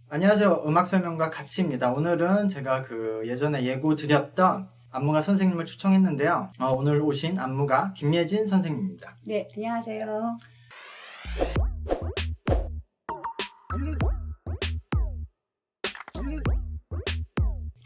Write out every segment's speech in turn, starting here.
안녕하세요. 음악 설명가 가치입니다. 오늘은 제가 예전에 예고 드렸던 안무가 선생님을 초청했는데요. 오늘 오신 안무가 김예진 선생님입니다. 네, 안녕하세요.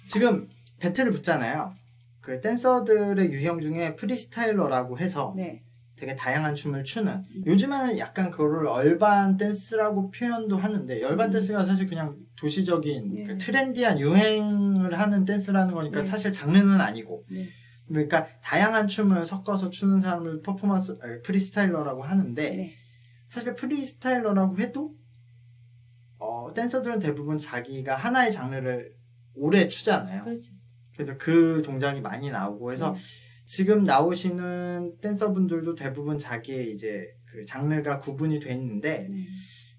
지금 배틀을 붙잖아요. 그 댄서들의 유형 중에 프리스타일러라고 해서 네. 되게 다양한 춤을 추는, 요즘에는 약간 그거를 얼반 댄스라고 표현도 하는데, 얼반 댄스가 사실 그냥 도시적인 네. 그 트렌디한 유행을 하는 댄스라는 거니까 네. 사실 장르는 아니고, 네. 그러니까 다양한 춤을 섞어서 추는 사람을 프리스타일러라고 하는데, 네. 사실 프리스타일러라고 해도 댄서들은 대부분 자기가 하나의 장르를 오래 추잖아요. 그렇죠. 그래서 그 동작이 많이 나오고 해서 지금 나오시는 댄서분들도 대부분 자기의 이제 그 장르가 구분이 돼 있는데,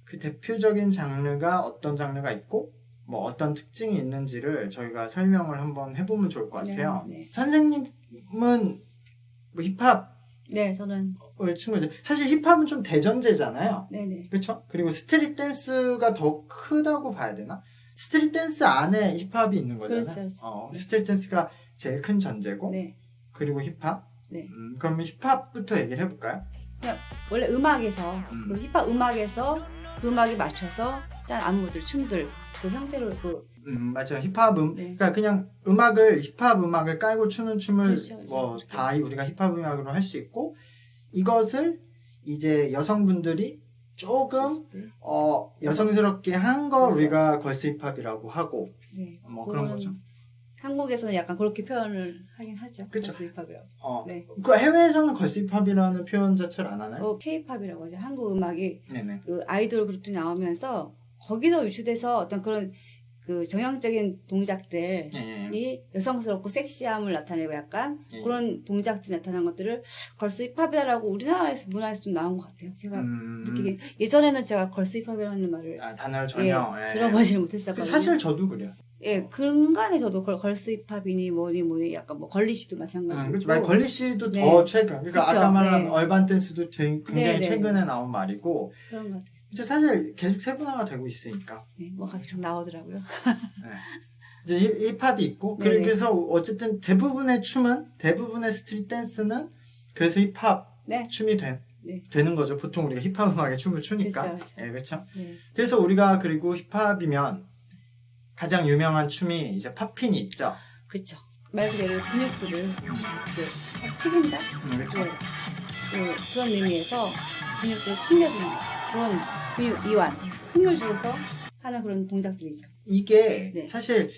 그 대표적인 장르가 어떤 장르가 있고 뭐 어떤 특징이 있는지를 저희가 설명을 한번 해보면 좋을 것 같아요. 네. 선생님은 뭐 힙합을 네, 저는 춘 거죠. 사실 힙합은 좀 대전제잖아요. 네네. 그렇죠? 그리고 스트릿 댄스가 더 크다고 봐야 되나? 스트릿 댄스 안에 힙합이 있는 거잖아요. 그렇죠. 스트릿 댄스가 제일 큰 전제고, 네. 그리고 힙합. 네. 그러면 힙합부터 얘기를 해볼까요? 그냥 원래 음악에서 음. 그 힙합 음악에서 그 음악에 맞춰서 짠 안무들, 춤들 그 형태로 맞아요. 힙합 네. 그러니까 그냥 힙합 음악을 깔고 추는 춤을 그렇죠. 뭐 다 우리가 힙합 음악으로 할 수 있고, 이것을 이제 여성분들이 조금 여성스럽게 한 거 그렇죠. 우리가 걸스 힙합이라고 하고, 네. 뭐 그런 거죠. 한국에서는 약간 그렇게 표현을 하긴 하죠. 그쵸. 걸스 힙합이라고. 네. 그 해외에서는 걸스 힙합이라는 표현 자체를 안 하나요? K-팝이라고 하죠. 한국 음악이 네네. 그 아이돌 그룹들이 나오면서 거기서 유추돼서 어떤 그런 그 정형적인 동작들이 네. 여성스럽고 섹시함을 나타내고 약간 네. 그런 동작들이 나타나는 것들을 걸스 힙합이라고 우리나라에서 문화에서 좀 나온 것 같아요. 제가 느끼기 예전에는 제가 걸스 힙합이라는 말을 단어를 전혀 들어보지를 못했었거든요. 사실 저도 그래요. 근간에 저도 걸스 힙합이니 뭐니 약간 뭐 걸리시도 마찬가지고. 그렇죠. 걸리시도 네. 더 최근. 그러니까 그쵸. 아까 말한 네. 얼반 댄스도 굉장히 네. 최근에 나온 말이고, 그런 것 같아요. 이제 사실 계속 세분화가 되고 있으니까. 네, 뭐 계속 나오더라고요. 네. 이제 힙합이 있고, 네네. 그래서 어쨌든 대부분의 스트릿 댄스는 그래서 힙합 네. 춤이 되는 거죠. 보통 우리가 힙합 음악에 춤을 추니까. 그렇죠. 네, 그렇죠. 네. 그래서 우리가 그리고 힙합이면 가장 유명한 춤이 이제 팝핀이 있죠. 그렇죠. 말 그대로 근육들을 튀긴다. 그렇죠. 그런 의미에서 근육들을 튕겨주는 그런 근육 이완, 힘을 주어서 하는 그런 동작들이죠. 이게 네. 사실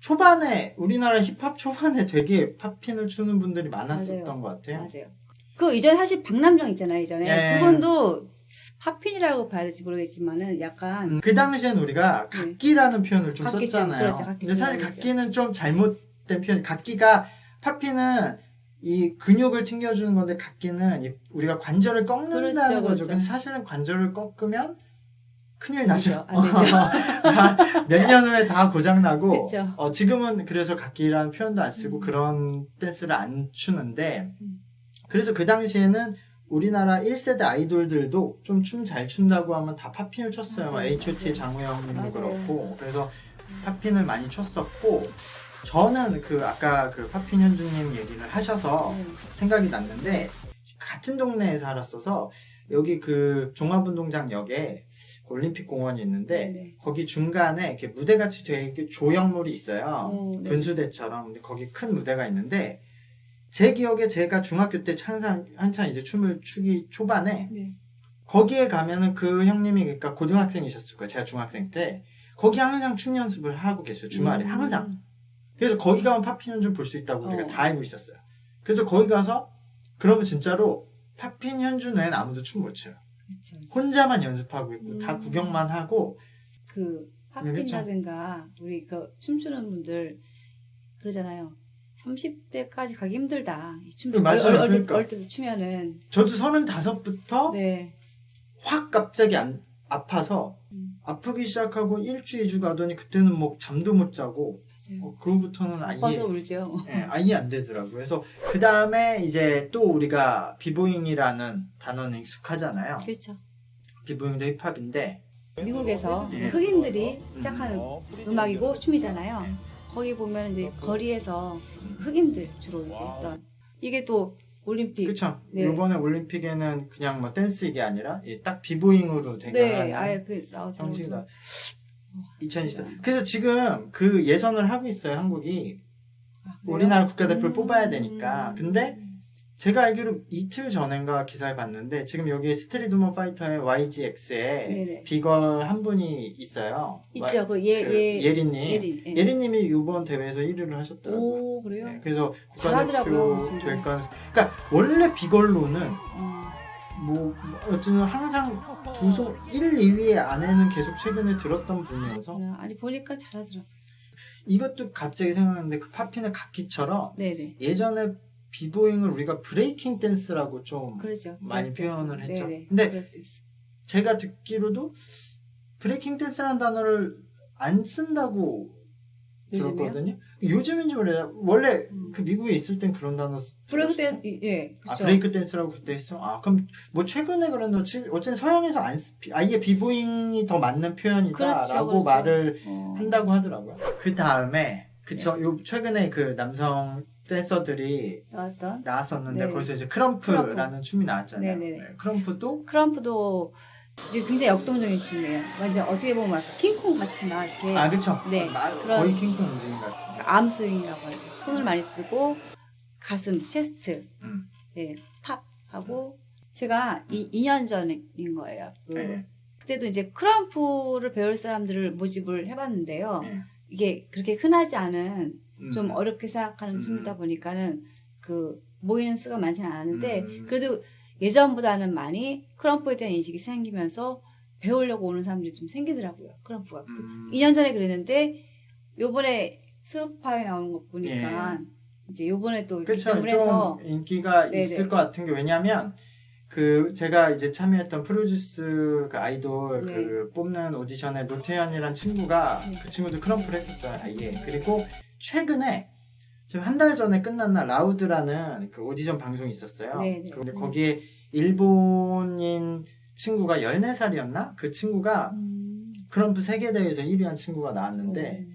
초반에 우리나라 힙합 초반에 되게 팝핀을 추는 분들이 많았었던 맞아요. 것 같아요. 맞아요. 그 이전에 사실 박남정 있잖아요. 이전에 네. 그분도 팝핀이라고 봐야 될지 모르겠지만은 약간 그 당시엔 우리가 각기라는 표현을 좀 각기 썼잖아요. 그렇죠. 각기 근데 사실 표현이죠. 각기는 좀 잘못된 표현. 팝핀은 이 근육을 튕겨주는 건데, 각기는 우리가 관절을 꺾는다는 그렇죠, 거죠. 그렇죠. 근데 사실은 관절을 꺾으면 큰일 나죠. 안 되죠. 몇 년 후에 다 고장나고, 그렇죠. 지금은 그래서 각기라는 표현도 안 쓰고 그런 댄스를 안 추는데, 그래서 그 당시에는 우리나라 1세대 아이돌들도 좀 춤 잘 춘다고 하면 다 팝핀을 췄어요. 맞아요. H.O.T의 장우영님도 맞아요. 그렇고. 그래서 팝핀을 많이 췄었고, 저는 아까 팝핀 현주님 얘기를 하셔서 생각이 났는데, 같은 동네에 살았어서 여기 종합운동장역에 올림픽 공원이 있는데, 네. 거기 중간에 이렇게 무대같이 되게 조형물이 있어요. 네. 분수대처럼. 근데 거기 큰 무대가 있는데, 제 기억에 제가 중학교 때 한창 이제 춤을 추기 초반에, 네. 거기에 가면은 그 형님이, 그러니까 고등학생이셨을 거예요. 제가 중학생 때. 거기 항상 춤 연습을 하고 계세요. 주말에. 항상. 그래서 거기 가면 팝핀 현주를 볼 수 있다고 우리가 다 알고 있었어요. 그래서 거기 가서, 그러면 진짜로 팝핀 현주 외에는 아무도 춤 못 춰요. 그렇죠. 혼자만 연습하고 있고, 다 구경만 하고. 그 팝핀이라든가 우리 춤추는 분들 그러잖아요. 30대까지 가기 힘들다. 이 춤 맞아요. 어릴 그러니까. 때도 추면은 저도 35부터 네. 확 갑자기 아파서 아프기 시작하고 1주, 2주 가더니 그때는 뭐 잠도 못 자고, 맞아요. 그 후부터는 아파서 울죠. 아예 안 되더라고요. 그래서 그 다음에 이제 또 우리가 비보잉이라는 단어는 익숙하잖아요. 그렇죠. 비보잉도 힙합인데, 미국에서 예. 흑인들이 시작하는 음악이고 춤이잖아요. 거기 보면 이제 거리에서 흑인들 주로 이제 했던 이게 또 올림픽. 그쵸. 네. 이번에 올림픽에는 그냥 뭐 댄스 이게 아니라 딱 비보잉으로 네, 대결하는 아예 그 나왔더라고요. 형식이다. 2020. 그래서 지금 그 예선을 하고 있어요, 한국이. 그래요? 우리나라 국가대표를 뽑아야 되니까. 근데 제가 알기로 이틀 전인가 기사를 봤는데 지금 여기 스트리트 우먼 파이터의 YGX에 네네. 비걸 한 분이 있어요. 있죠. 예린님. 예린. 예. 예린님이 이번 대회에서 1위를 하셨더라고요. 오, 그래요? 네, 그래서 잘하더라고요, 국가대표 진짜. 될 가능성. 그러니까 원래 비걸로는 음. 뭐 어쨌든 항상 1, 2위 안에는 계속 최근에 들었던 분이어서 아니 보니까 잘하더라고요. 이것도 갑자기 생각났는데 그 팝핀의 각기처럼 네네. 예전에 비보잉을 우리가 브레이킹 댄스라고 좀 그렇죠. 많이 브레이크 표현을 댄스. 했죠. 네네. 근데 브레이크 댄스. 제가 듣기로도 브레이킹 댄스라는 단어를 안 쓴다고 요즘에요? 들었거든요. 요즘인지 몰라요. 원래 그 미국에 있을 땐 그런 단어 브레이크 들었어요? 댄스, 예. 그쵸. 아, 브레이크 댄스라고 그때 했어? 아, 그럼 뭐 최근에 그런다. 어쨌든 서양에서 아예 비보잉이 더 맞는 표현이다라고 그렇죠. 말을 어. 한다고 하더라고요. 그 다음에 요 최근에 그 남성 댄서들이 나왔던 나왔었는데 네. 거기서 이제 크럼프라는 춤이 나왔잖아요. 네네네. 네, 크럼프도 크럼프도 이제 굉장히 역동적인 춤이에요. 완전 어떻게 보면 약간 킹콩 같지만 이렇게 아 그쵸. 네, 그런- 거의 킹콩 움직임 같은. 암스윙이라고 하죠. 손을 많이 쓰고 가슴, 체스트, 음. 네, 팝하고 제가 2년 전인 거예요. 네. 그때도 이제 크럼프를 배울 사람들을 모집을 해봤는데요. 네. 이게 그렇게 흔하지 않은 좀 음. 어렵게 생각하는 춤이다 보니까는 그 모이는 수가 많지는 않았는데 음. 그래도 예전보다는 많이 크럼프에 대한 인식이 생기면서 배우려고 오는 사람들이 좀 생기더라고요. 크럼프가. 2년 전에 그랬는데 요번에 스우파에 나오는 거 보니까 이제 요번에 또 그쵸. 기점을 좀 해서 인기가 네네. 있을 것 같은 게 왜냐면 그 제가 이제 참여했던 프로듀스 그 아이돌 네. 그 뽑는 오디션에 노태현이란 친구가 네. 그 친구도 크럼프를 했었어요. 아예. 그리고 최근에 지금 한 달 전에 끝난 날 라우드라는 그 오디션 방송이 있었어요. 네, 네. 근데 거기에 일본인 친구가 14살이었나? 그 친구가 크럼프 세계대회에서 1위한 친구가 나왔는데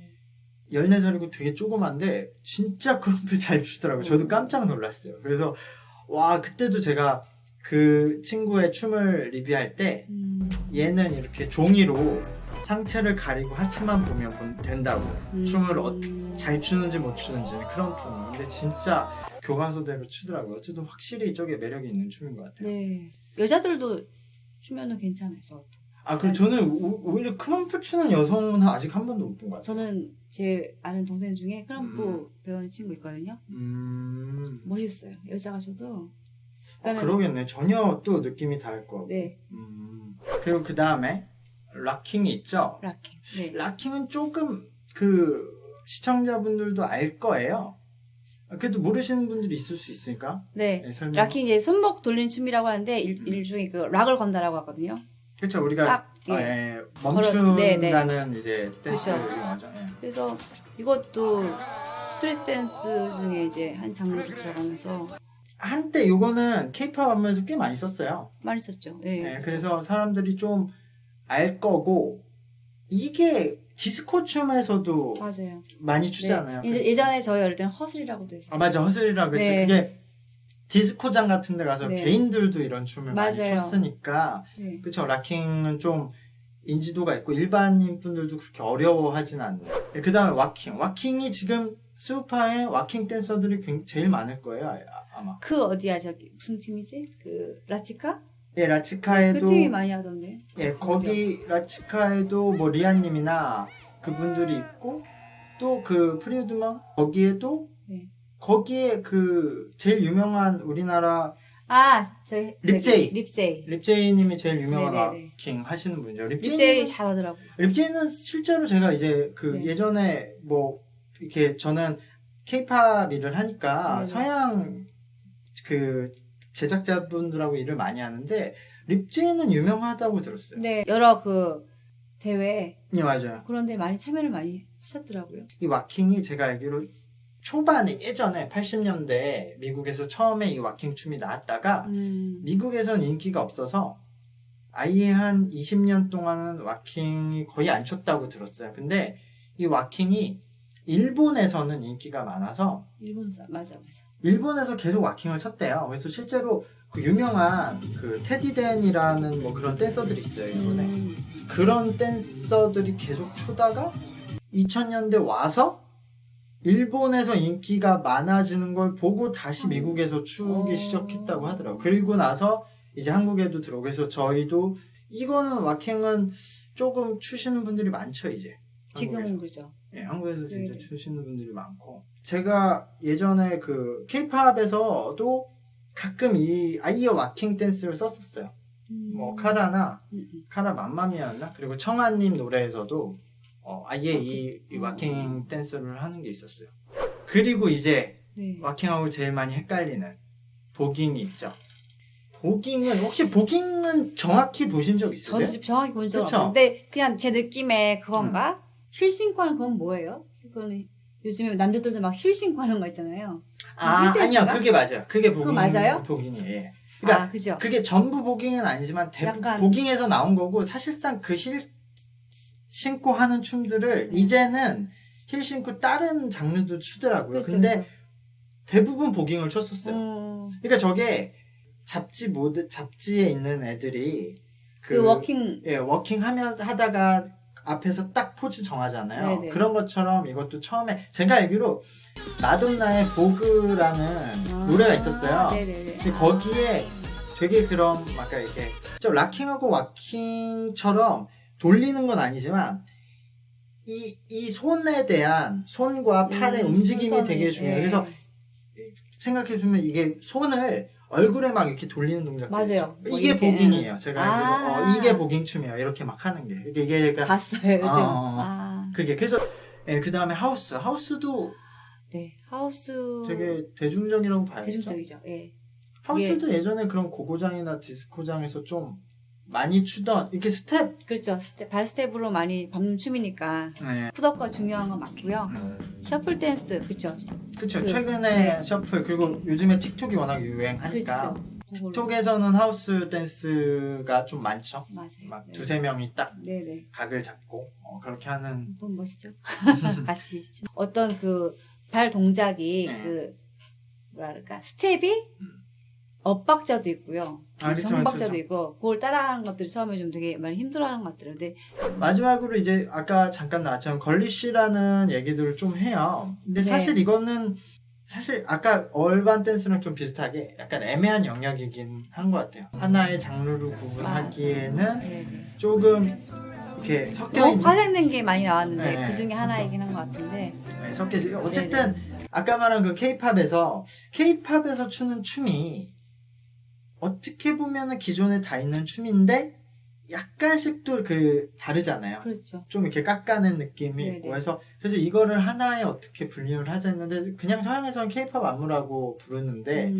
14살이고 되게 조그만데 진짜 크럼프 잘 추더라고요. 저도 깜짝 놀랐어요. 그래서 와 그때도 제가 그 친구의 춤을 리뷰할 때 얘는 이렇게 종이로 상체를 가리고 하체만 보면 된다고 춤을 잘 추는지 못 추는지는 크럼프는. 근데 진짜 교과서대로 추더라고요. 어쨌든 확실히 이쪽에 매력이 있는 춤인 것 같아요. 네. 여자들도 추면은 괜찮아요. 저것도. 아 그리고 저는 오히려 크럼프 추는 여성은 아직 한 번도 못 본 것 같아요. 저는 제 아는 동생 중에 크럼프 배우는 친구 있거든요. 멋있어요. 여자가 저도. 그러겠네. 전혀 또 느낌이 다를 거 같고. 네. 그리고 그 다음에 락킹이 있죠. 락킹. 네. 락킹은 조금 그 시청자분들도 알 거예요. 그래도 모르시는 분들이 있을 수 있으니까. 네. 설명. 락킹 이제 손목 돌린 춤이라고 하는데 일종의 그 락을 건다라고 하거든요. 그렇죠. 우리가 딱, 멈춘다는 이제 댄스 그렇죠. 용어죠. 예. 그래서 이것도 스트리트 댄스 중에 이제 한 장르로 들어가면서 한때 요거는 케이팝 안무에서 꽤 많이 썼어요. 많이 썼죠. 네, 예, 그렇죠. 그래서 사람들이 좀 알 거고 이게 디스코 춤에서도 맞아요. 많이 추잖아요. 네. 이제 예전에 저희 어릴 때는 허슬이라고도 했어요. 아 맞아 허슬이라고 했죠. 네. 그게 디스코장 같은 데 가서 네. 개인들도 이런 춤을 많이 맞아요. 췄으니까 네. 그쵸. 락킹은 좀 인지도가 있고 일반인 분들도 그렇게 어려워하진 않는. 그 다음에 와킹이 지금 스우파에 와킹 댄서들이 제일 많을 거예요 아마. 그 어디야 저기 무슨 팀이지? 그 라치카? 예 라치카에도 그 팀이 많이 하던데. 예 거기 라치카에도 뭐 리안님이나 그분들이 있고 또 그 프리우드먼 거기에도 네. 거기에 그 제일 유명한 우리나라 립제이. 립제이님이 제일 유명한 네네네. 와킹 하시는 분이죠. 립제이 잘하더라고. 립제이는 실제로 제가 이제 그 네. 예전에 뭐 이렇게 저는 케이팝 일을 하니까 네네. 서양 그 제작자분들하고 일을 많이 하는데 립제이는 유명하다고 들었어요. 네, 여러 그 대회 네 맞아요. 그런 데 많이 참여를 많이 하셨더라고요. 이 와킹이 제가 알기로 초반에 예전에 80년대 미국에서 처음에 이 와킹 춤이 나왔다가 미국에선 인기가 없어서 아예 한 20년 동안은 왁킹이 거의 안 췄다고 들었어요. 근데 이 왁킹이 일본에서는 인기가 많아서 맞아. 일본에서 계속 왁킹을 쳤대요. 그래서 실제로 그 유명한 그 테디댄이라는 뭐 그런 댄서들이 있어요, 일본에. 그런 댄서들이 계속 추다가 2000년대 와서 일본에서 인기가 많아지는 걸 보고 다시 미국에서 추기 시작했다고 하더라고요. 그리고 나서 이제 한국에도 들어오고 해서 저희도 이거는 왁킹은 조금 추시는 분들이 많죠, 이제. 지금은 그죠. 예, 한국에서 진짜 네. 추시는 분들이 많고. 제가 예전에 그 케이팝에서도 가끔 이 아이어 왁킹 댄스를 썼었어요. 뭐 카라나 카라 맘마미아였나? 그리고 청아님 노래에서도 아예 이 왁킹 댄스를 하는 게 있었어요. 그리고 이제 네. 왁킹하고 제일 많이 헷갈리는 보깅이 있죠. 혹시 보깅은 정확히 보신 적 있으세요? 저도 지금 정확히 본 적 그쵸? 없는데 그냥 제 느낌에 그건가? 힐 신고 하는 그건 뭐예요? 그거는 요즘에 남자들도 막 힐 신고 하는 거 있잖아요. 아니요, 그게 맞아요. 그게 그거 맞아요? 보깅이에요. 그러니까 그죠. 그게 전부 보깅은 아니지만 약간- 보깅에서 나온 거고 사실상 그 힐 신고 하는 춤들을 이제는 힐 신고 다른 장르도 추더라고요. 그렇죠, 근데 그렇죠. 대부분 보깅을 췄었어요. 그러니까 저게 잡지에 있는 애들이 그 워킹 워킹 하다가 앞에서 딱 포즈 정하잖아요. 네네. 그런 것처럼 이것도 처음에 제가 알기로 마돈나의 보그라는 노래가 있었어요. 네네네. 근데 거기에 되게 그런 아까 이렇게 좀 락킹하고 왁킹처럼 돌리는 건 아니지만 이 손에 대한 손과 팔의 움직임이 순서는, 되게 중요해요. 예. 그래서 생각해보면 이게 손을 얼굴에 막 이렇게 돌리는 동작들 맞아요. 있죠. 뭐 이게 이렇게, 보깅이에요. 제가 알기로 이게 보깅 춤이에요. 이렇게 막 하는 게 이게 그러니까 봤어요 요즘. 그게 그래서 그 다음에 하우스도 네 하우스 되게 대중적이라고 봐야죠. 대중적이죠. 예. 하우스도 예전에 그런 고고장이나 디스코장에서 좀 많이 추던 이렇게 스텝 그렇죠. 발 스텝으로 많이 밟는 춤이니까 네. 푸드업과 중요한 건 맞고요. 셔플 댄스 그렇죠. 그쵸. 최근에 셔플 그리고 요즘에 틱톡이 워낙 유행하니까 그렇죠. 틱톡에서는 하우스 댄스가 좀 많죠. 맞아요. 막 네. 두세 명이 딱 네네. 각을 잡고 그렇게 하는 너무 멋있죠. 같이 어떤 그 발 동작이 네. 그 뭐랄까 스텝이 엇박자도 있고요. 그쵸, 정박자도 그쵸. 있고 그걸 따라하는 것들이 처음에 좀 되게 많이 힘들어하는 것 같더라고요. 근데 마지막으로 이제 아까 잠깐 나왔지만 걸리쉬라는 얘기들을 좀 해요. 근데 네. 사실 이거는 사실 아까 얼반 댄스랑 좀 비슷하게 약간 애매한 영역이긴 한 것 같아요. 하나의 장르로 구분하기에는 네네. 조금 이렇게 섞여 너무 있는 파생된 게 많이 나왔는데 네, 그 중에 섞여. 하나이긴 한 것 같은데 섞여 어쨌든 아까 말한 그 케이팝에서 추는 춤이 어떻게 보면은 기존에 다 있는 춤인데 약간씩 또 다르잖아요. 그렇죠. 좀 이렇게 깎아낸 느낌이 네네. 있고 해서 그래서 이거를 하나에 어떻게 분류를 하자 했는데 그냥 서양에서는 케이팝 안무라고 부르는데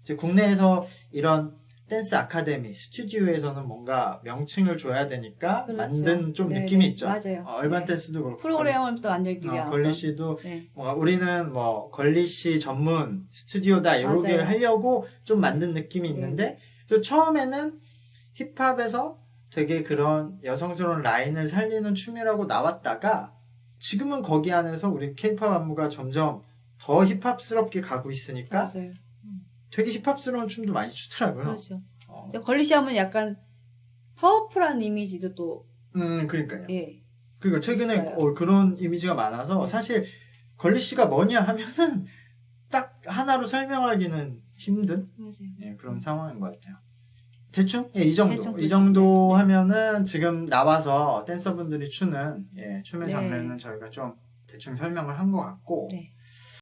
이제 국내에서 이런 댄스 아카데미 스튜디오에서는 뭔가 명칭을 줘야 되니까 그렇죠. 만든 좀 네네. 느낌이 있죠. 맞아요. 얼반 네. 댄스도 그렇고 프로그램을 또 만들기 위한 걸리쉬도 네. 우리는 뭐 걸리쉬 전문 스튜디오다 이렇게 맞아요. 하려고 좀 만든 느낌이 있는데 그래서 처음에는 힙합에서 되게 그런 여성스러운 라인을 살리는 춤이라고 나왔다가 지금은 거기 안에서 우리 케이팝 안무가 점점 더 힙합스럽게 가고 있으니까 맞아요. 되게 힙합스러운 춤도 많이 추더라고요. 그렇죠. 걸리시 하면 약간 파워풀한 이미지도 또 그러니까요. 예. 그러니까 최근에 있어요. 그런 이미지가 많아서 사실 걸리쉬가 뭐냐 하면은 딱 하나로 설명하기는 힘든 맞아요. 그런 상황인 것 같아요. 대충 이 정도 대충 이 정도 네. 하면은 지금 나와서 댄서분들이 추는 춤의 네. 장르는 저희가 좀 대충 설명을 한 것 같고 네.